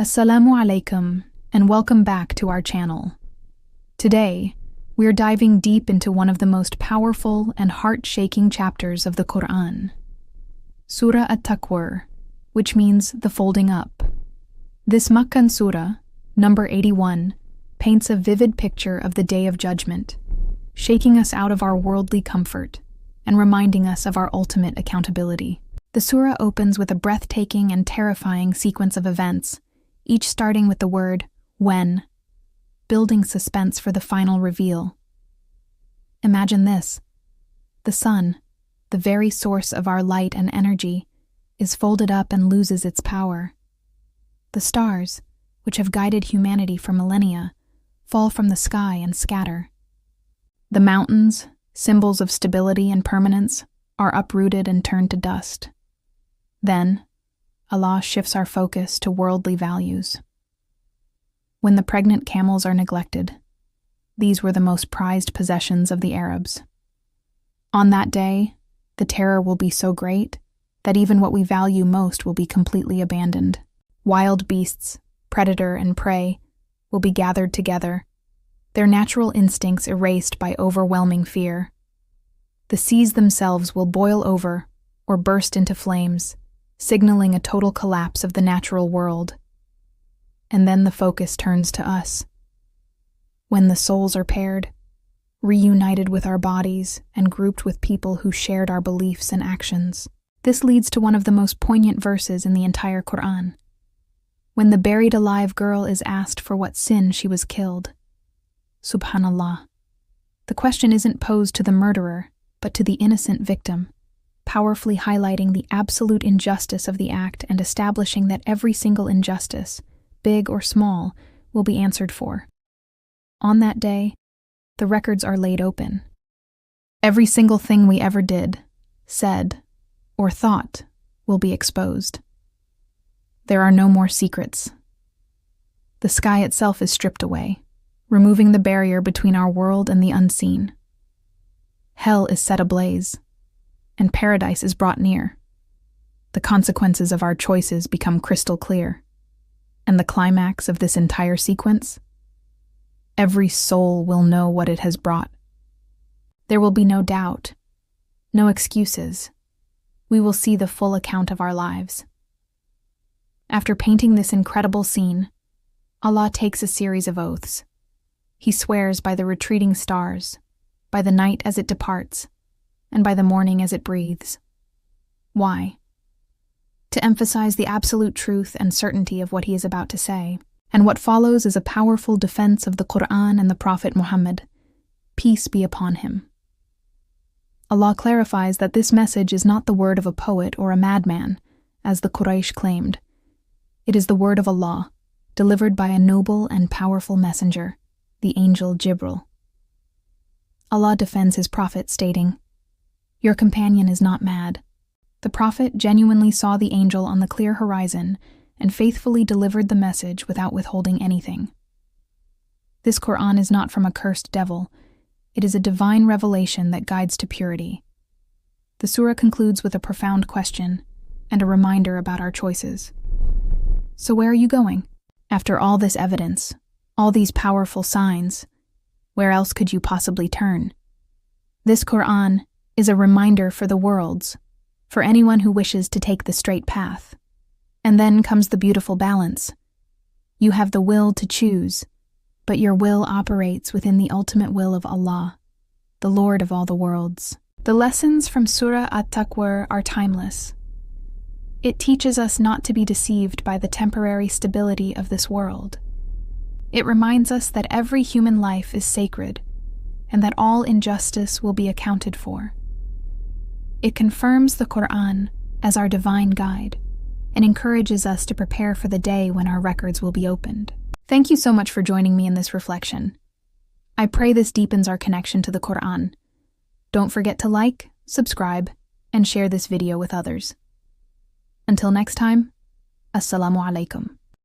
Assalamu alaikum, and welcome back to our channel. Today, we're diving deep into one of the most powerful and heart-shaking chapters of the Quran, Surah At-Takwīr, which means the folding up. This Makkan surah, number 81, paints a vivid picture of the Day of Judgment, shaking us out of our worldly comfort and reminding us of our ultimate accountability. The surah opens with a breathtaking and terrifying sequence of events, each starting with the word when, building suspense for the final reveal. Imagine this. The sun, the very source of our light and energy, is folded up and loses its power. The stars, which have guided humanity for millennia, fall from the sky and scatter. The mountains, symbols of stability and permanence, are uprooted and turned to dust. Then, Allah shifts our focus to worldly values. When the pregnant camels are neglected, these were the most prized possessions of the Arabs. On that day, the terror will be so great that even what we value most will be completely abandoned. Wild beasts, predator and prey, will be gathered together, their natural instincts erased by overwhelming fear. The seas themselves will boil over or burst into flames, signaling a total collapse of the natural world. And then the focus turns to us. When the souls are paired, reunited with our bodies and grouped with people who shared our beliefs and actions. This leads to one of the most poignant verses in the entire Quran. When the buried alive girl is asked for what sin she was killed. Subhanallah. The question isn't posed to the murderer, but to the innocent victim, powerfully highlighting the absolute injustice of the act and establishing that every single injustice, big or small, will be answered for. On that day, the records are laid open. Every single thing we ever did, said, or thought will be exposed. There are no more secrets. The sky itself is stripped away, removing the barrier between our world and the unseen. Hell is set ablaze, and paradise is brought near. The consequences of our choices become crystal clear. And the climax of this entire sequence? Every soul will know what it has brought. There will be no doubt, no excuses. We will see the full account of our lives. After painting this incredible scene, Allah takes a series of oaths. He swears by the retreating stars, by the night as it departs, and by the morning as it breathes. Why? To emphasize the absolute truth and certainty of what he is about to say, and what follows is a powerful defense of the Quran and the Prophet Muhammad, peace be upon him. Allah clarifies that this message is not the word of a poet or a madman, as the Quraysh claimed. It is the word of Allah, delivered by a noble and powerful messenger, the angel Jibril. Allah defends his prophet, stating, "Your companion is not mad." The prophet genuinely saw the angel on the clear horizon and faithfully delivered the message without withholding anything. This Quran is not from a cursed devil. It is a divine revelation that guides to purity. The surah concludes with a profound question and a reminder about our choices. So where are you going? After all this evidence, all these powerful signs, where else could you possibly turn? This Quran is a reminder for the worlds, for anyone who wishes to take the straight path. And then comes the beautiful balance. You have the will to choose, but your will operates within the ultimate will of Allah, the Lord of all the worlds. The lessons from Surah At-Takwīr are timeless. It teaches us not to be deceived by the temporary stability of this world. It reminds us that every human life is sacred, and that all injustice will be accounted for. It confirms the Quran as our divine guide and encourages us to prepare for the day when our records will be opened. Thank you so much for joining me in this reflection. I pray this deepens our connection to the Quran. Don't forget to like, subscribe, and share this video with others. Until next time, Assalamu alaikum.